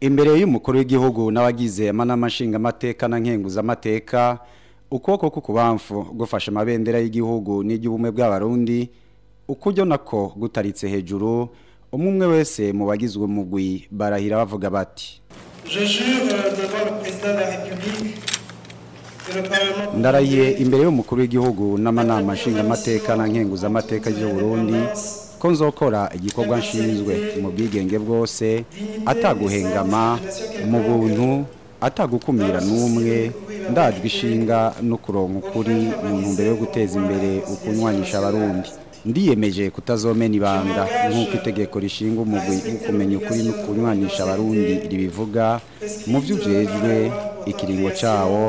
Imbere y'umukuru w'igihugu n'abagize amanama nshingamateka na nkenguzamateka ukuboko k'ukubamfu gufasha amabendera y'igihugu n'iry'ubumwe bw'abarundi ukuryo nako gutaritse hejuru umwe wese mu bagizwe umugwi barahira bavuga bati ndarahiye imbere y'umukuru w'igihugu n'amanama nshingamateka na nkenguzamateka y'u Burundi ko nzokora igikorwa nshinzwe mu bwigenge bwose ataguhengama mu buntu atagukumira n'umwe ndajwe ishinga no kuronka ukuri mu ntumbero yo guteza imbere ukunywanisha abarundi ndiyemeje kutazomena ibanga nk'uko itegeko rishinga umugwi kumenya ukuri no kunywanisha abarundi ribivuga mu vy'ujejwe ikiringo cawo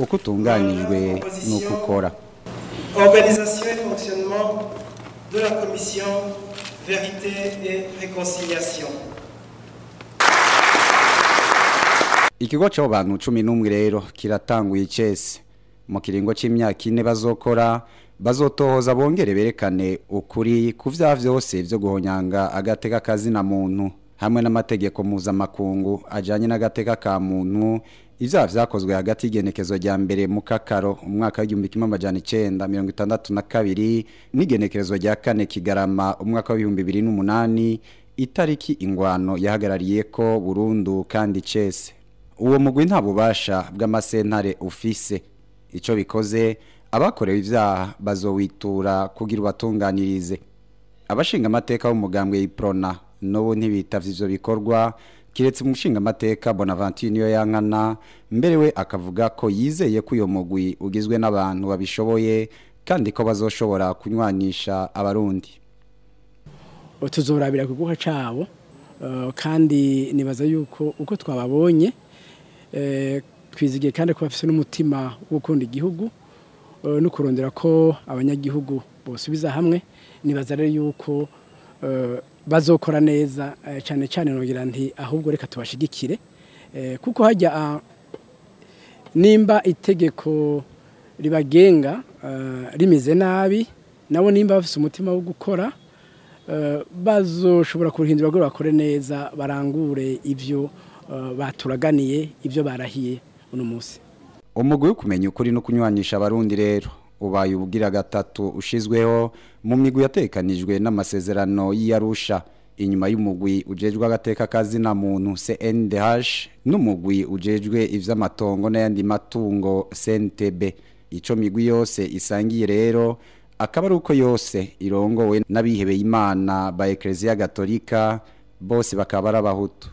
uko utunganijwe n'uko ukora. Organisation et fonctionnement de la commission Vérité et Réconciliation. Ikigo cyo bantu 11 rero kiratanguye icese mu kiringo c'imyaka 4 bazokora bazotohoza bongere berekane ukuri kuvya vyose byo guhonyanga agateka kazina muntu hamwe n'amategeko mpuzamakungu ajanye n'agateka ka muntu ivya vyakozwe hagati y'igenekezo rya mbere mu kakaro umwaka w'1962 n'igenekezo rya kane Kigarama umwaka wa 2008 itariki ingwano yahagarariye ko Burundu kandi cese uwo mugwi nta bubasha bw'amasentare ufise ico bikoze abakorewe ivyaha bazowitura kugira ubatunganirize abashinga amateka b'umugambwe y'Iprona no ntibitavye ivyo bikorwa kiretse umushinga amateka Bonaventure niyo yankana mbere we akavuga ko yizeye ko uyo mugwi ugizwe n'abantu babishoboye kandi ko bazoshobora kunywanisha abarundi tuzorabira kuguha cabo kandi nibaza yuko uko twababonye twizigiye kandi ko bafise n'umutima wo gukunda igihugu no kurondera ko abanyagihugu bosubiza hamwe nibaza rero yuko bazokora neza cyane cyane nogira nti ahubwo reka tubashigikire kuko hajya nimba itegeko ribagenga rimeze nabi nabo nimba bafise umutima wo gukora bazoshobora kuruhindura ngo bakore neza barangure ivyo baturaganiye ivyo barahiye uno munsi umugwi wo kumenya ukuri no kunywanisha abarundi rero ubaye ubugira gatatu ushizweho mu migwi yatekanijwe n'amasezerano y'Arusha inyuma y'umugwi ujejwe agateka kazina muntu CNDH n'umugwi ujejwe ivy'amatongo n'ayandi matungo CNTB ico migwi yose isangiye rero akaba ari uko yose irongowe n'abihebeye Imana ba Ecclesia Gatolika bose bakaba ari abahutu.